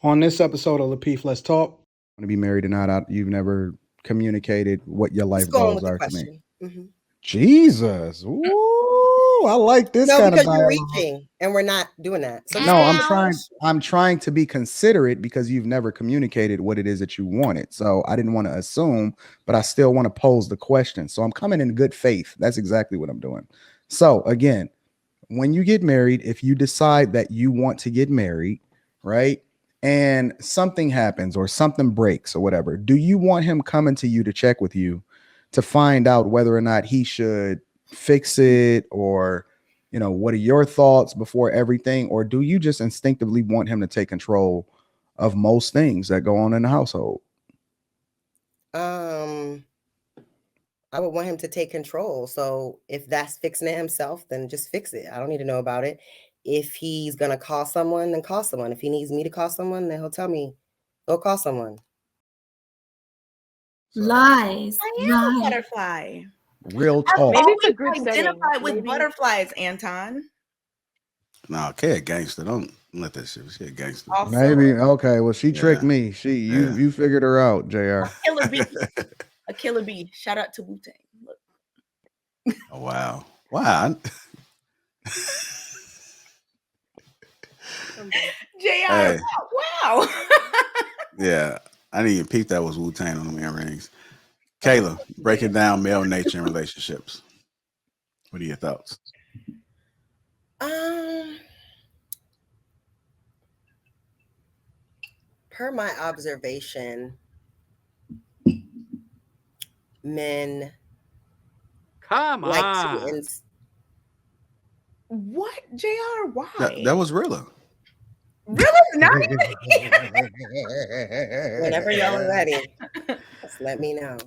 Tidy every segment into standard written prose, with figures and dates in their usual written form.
On this episode of Lapeef, Let's Talk. Want to be married or not? You've never communicated what your life goals are to me. Mm-hmm. Jesus. Ooh, I like this kind of because you're reaching and we're not doing that. So no, I'm trying to be considerate because you've never communicated what it is that you wanted. So I didn't want to assume, but I still want to pose the question. So I'm coming in good faith. That's exactly what I'm doing. So again, when you get married, if you decide that you want to get married, right? And something happens or something breaks or whatever, do you want him coming to you to check with you to find out whether or not he should fix it, or what are your thoughts before everything? Or do you just instinctively want him to take control of most things that go on in the household? I would want him to take control. So if that's fixing it himself, then just fix it. I don't need to know about it. If he's going to call someone, then call someone. If he needs me to call someone, then he'll tell me, go call someone. Lies. I am a butterfly. Real talk. Maybe it's a group identify with butterflies, Anton. No, Kay a gangster. Don't let that shit. She a gangster. Also, maybe. Okay. Well, she tricked me. You figured her out, JR. Killer bee. A killer bee. Shout out to Wu-Tang. Oh, wow. Wow. JR, hey. Wow. Yeah. I didn't even peep that was Wu-Tang on the earrings. Kayla, breaking down male nature in relationships. What are your thoughts? Per my observation, men like to what, JR? Why? That was Rilla. Rilla's not even Whenever y'all are ready, just let me know.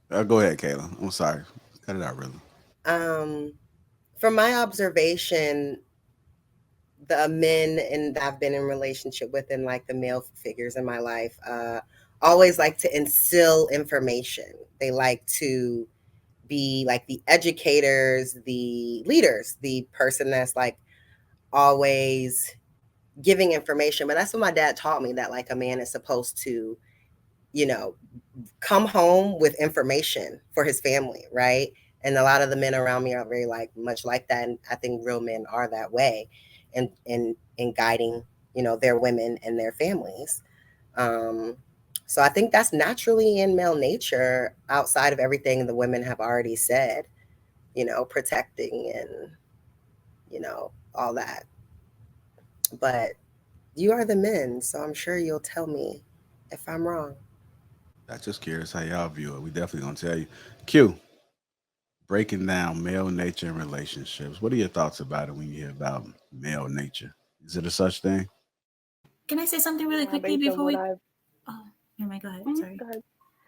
Go ahead, Kayla. I'm sorry. Cut it out, Rilla. From my observation, the men that I've been in relationship with and like the male figures in my life always like to instill information. They like to be like the educators, the leaders, the person that's like always giving information. But that's what my dad taught me, that like a man is supposed to, come home with information for his family, right? And a lot of the men around me are very much like that. And I think real men are that way in guiding, their women and their families. So I think that's naturally in male nature, outside of everything the women have already said, protecting and, all that. But you are the men, so I'm sure you'll tell me if I'm wrong. I'm just curious how y'all view it. We definitely gonna tell you. Q, breaking down male nature in relationships. What are your thoughts about it when you hear about male nature? Is it a such thing? Can I say something really quickly before we? Oh, never mind. Go ahead. Sorry.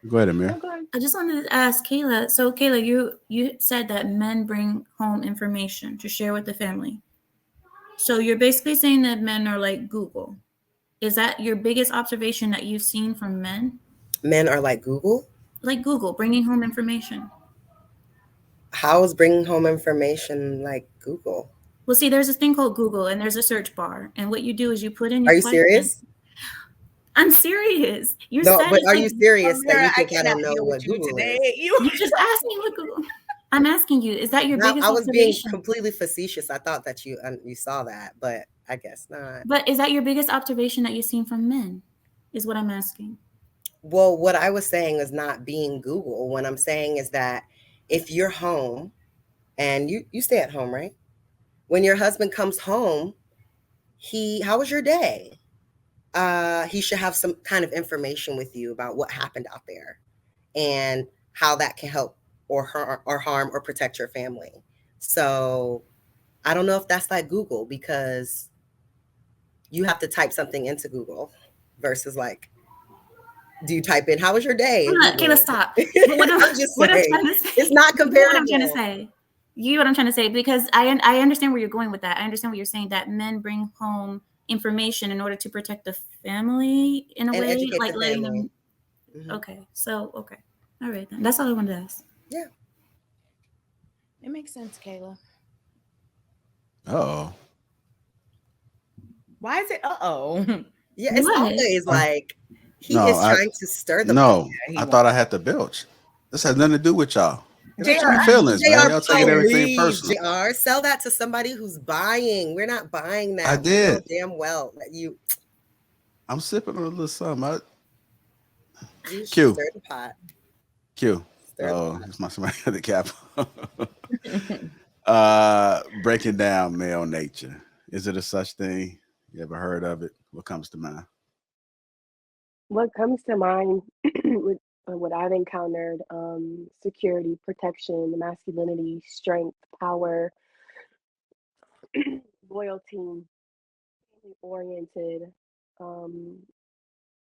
Go ahead, Amir. I just wanted to ask Kayla. So, Kayla, you said that men bring home information to share with the family. So you're basically saying that men are like Google. Is that your biggest observation that you've seen from men? Men are like Google? Like Google, bringing home information. How is bringing home information like Google? Well, see, there's this thing called Google, and there's a search bar. And what you do is you put in your Are you serious? I'm serious. You no, said but are you serious that you think I don't know what Google is? You just asked me what Google. I'm asking you, is that your biggest observation? I was being completely facetious. I thought that you saw that, but I guess not. But is that your biggest observation that you've seen from men, is what I'm asking? Well, what I was saying is not being Google. What I'm saying is that if you're home and you stay at home, right? When your husband comes home, how was your day? He should have some kind of information with you about what happened out there and how that can help or harm or protect your family. So I don't know if that's like Google, because you have to type something into Google versus like, do you type in, how was your day? Kayla, stop. I'm just saying, it's not comparable. What I'm trying to say. What I'm trying to say, because I understand where you're going with that. I understand what you're saying, that men bring home information in order to protect the family in a way, like letting them. Mm-hmm. Okay. All right then. That's all I wanted to ask. Yeah. It makes sense, Kayla. Uh-oh. Why is it uh-oh? Yeah, it's What? always like he No, is trying to stir the pot. no. Yeah, he I thought I wants- had to belch. This has nothing to do with y'all. It ain't JR, your feelings, man. JR, Y'all taking everything please, personal. JR, sell that to somebody who's buying. We're not buying that. I We know did. damn well that you I'm sipping on a little something. should Q. stir the pot. Q. Stir the Oh, pot. it's my somebody at the cap. Breaking down male nature. Is it a such thing? You ever heard of it? What comes to mind? What comes to mind with what I've encountered, security, protection, masculinity, strength, power, loyalty, oriented, um,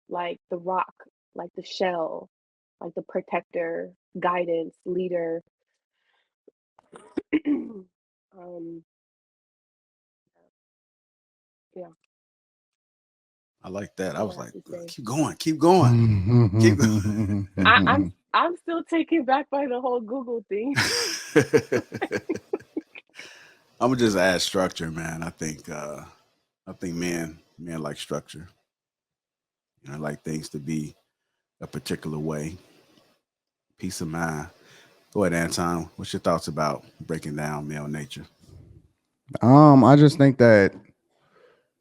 like the rock, like the shell, like the protector, guidance, leader. um, yeah, I like that. I what was else like, to say? keep going, keep going, keep going. I'm still taken back by the whole Google thing. I'm gonna just add structure, man. I think men like structure. You know, I like things to be a particular way. Peace of mind. Go ahead, Anton. What's your thoughts about breaking down male nature? I just think that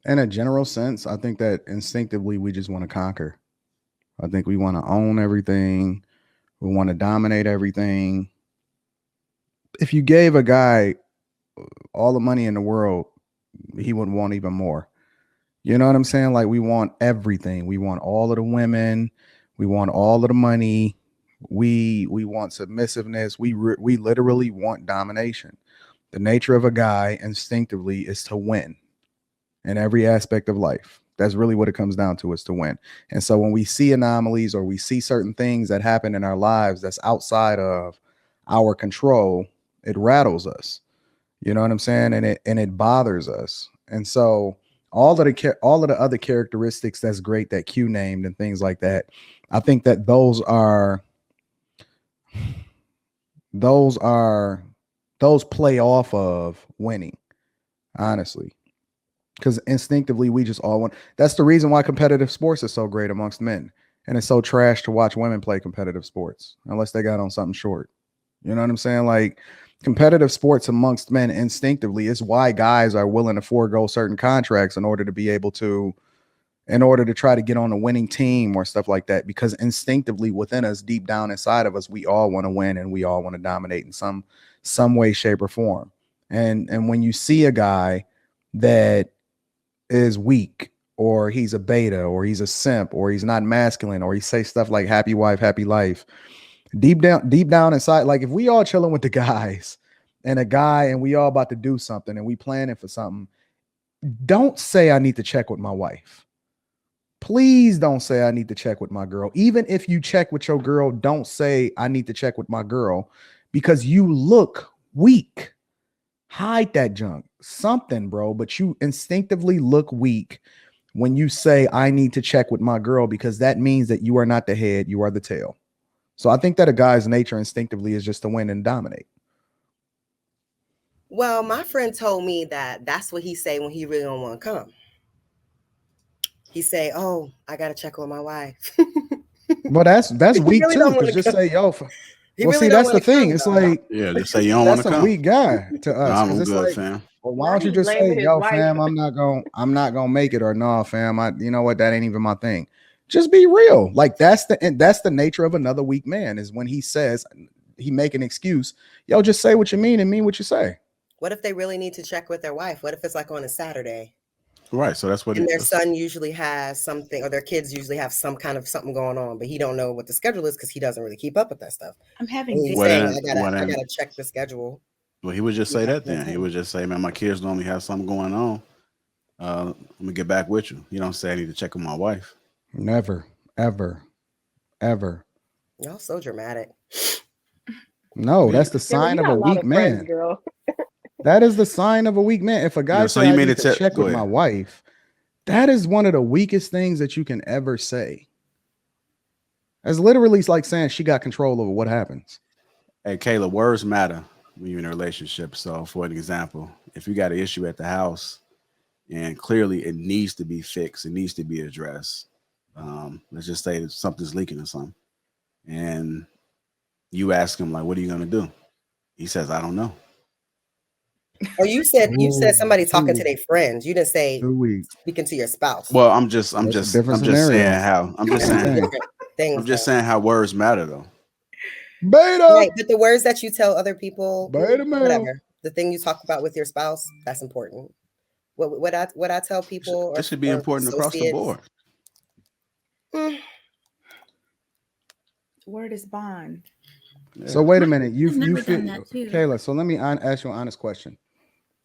in a general sense, I think that instinctively we just want to conquer. I think we want to own everything. We want to dominate everything. If you gave a guy all the money in the world, he would want even more. You know what I'm saying? Like we want everything. We want all of the women. We want all of the money. We want submissiveness. We literally want domination. The nature of a guy instinctively is to win in every aspect of life. That's really what it comes down to, is to win. And so when we see anomalies or we see certain things that happen in our lives that's outside of our control, it rattles us. You know what I'm saying? And it bothers us. And so all of the other characteristics that's great that Q named and things like that, I think that those play off of winning, honestly. Because instinctively we just all want. That's the reason why competitive sports is so great amongst men, and it's so trash to watch women play competitive sports unless they got on something short. You know what I'm saying? Like competitive sports amongst men instinctively is why guys are willing to forego certain contracts in order to try to get on a winning team or stuff like that, because instinctively within us, deep down inside of us, we all want to win and we all want to dominate in some way, shape, or form. And when you see a guy that is weak, or he's a beta, or he's a simp, or he's not masculine, or he say stuff like happy wife, happy life, deep down inside, like if we all chilling with the guys and we all about to do something and we planning for something, don't say I need to check with my wife. Please don't say I need to check with my girl. Even if you check with your girl, don't say I need to check with my girl, because you look weak. Hide that junk. Something, bro. But you instinctively look weak when you say I need to check with my girl, because that means that you are not the head, you are the tail. So I think that a guy's nature instinctively is just to win and dominate. Well, my friend told me that that's what he say when he really don't want to come. He say, "Oh, I gotta check on my wife." Well, that's weak really too. Because just say, "Yo." He Well, really see, don't that's the want to thing. come, It's though. like, Yeah, just say you don't want that's to a come. weak guy to us. No, Because I'm it's good, like, fam. well, why Now don't you he just say, blaming his "Yo, wife. fam, I'm not gonna make it," or "No, fam, you know what, that ain't even my thing." Just be real. Like that's the nature of another weak man, is when he says, he make an excuse. Yo, just say what you mean and mean what you say. What if they really need to check with their wife? What if it's like on a Saturday? Right. So that's what and their son usually has something, or their kids usually have some kind of something going on, but he don't know what the schedule is because he doesn't really keep up with that stuff. I'm having And he's Well, saying, then- I gotta check the schedule. Well, he would just say Yeah, that then. that's He him. would just say, man, my kids normally have something going on. Let me get back with you. You don't say I need to check on my wife. Never, ever, ever. Y'all so dramatic. No, that's the Kayla, sign you of got a a lot weak of friends, man. girl. That is the sign of a weak man. If a guy so say you I mean need to check go with my ahead. wife, that is one of the weakest things that you can ever say. That's literally like saying she got control over what happens. Hey, Kayla, words matter when you're in a relationship. So, for an example, if you got an issue at the house and clearly it needs to be fixed. It needs to be addressed. Let's just say that something's leaking or something, and you ask him like, "What are you gonna do?" He says, "I don't know." Or you said somebody talking to Ooh, their friends. You didn't say 2 weeks. speaking to your spouse. Well, I'm just That's a different saying scenario. how That's two different things. I'm just saying how words matter though. Beta. Right, but the words that you tell other people, Beta male. whatever, the thing you talk about with your spouse, that's important. What I tell people This should be important across the board. Word is bond. Yeah. So wait a minute, you never feel done that too. Kayla. So let me ask you an honest question.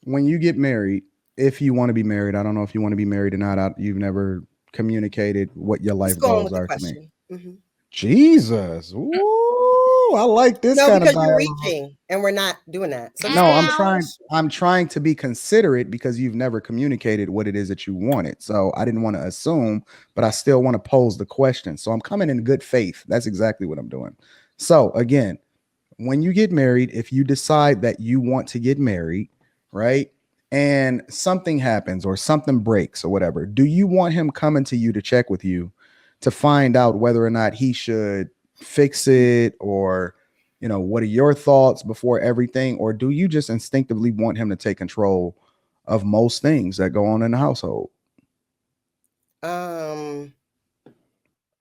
When you get married, if you want to be married, I don't know if you want to be married or not. You've never communicated what your life Let's go on goals with the are to me. question. Mhm. Jesus, ooh, I like this No, kind of because you're dialogue. reaching and we're not doing that. So No, I'm just trying. I'm trying to be considerate because you've never communicated what it is that you wanted. So I didn't want to assume, but I still want to pose the question. So I'm coming in good faith. That's exactly what I'm doing. So again, when you get married, if you decide that you want to get married, right, and something happens or something breaks or whatever, do you want him coming to you to check with you to find out whether or not he should fix it, or what are your thoughts before everything? Or do you just instinctively want him to take control of most things that go on in the household? I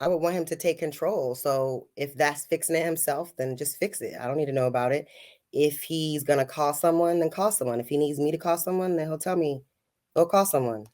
would want him to take control. So if that's fixing it himself, then just fix it. I don't need to know about it. If he's gonna call someone, then call someone. If he needs me to call someone, then he'll tell me, go call someone.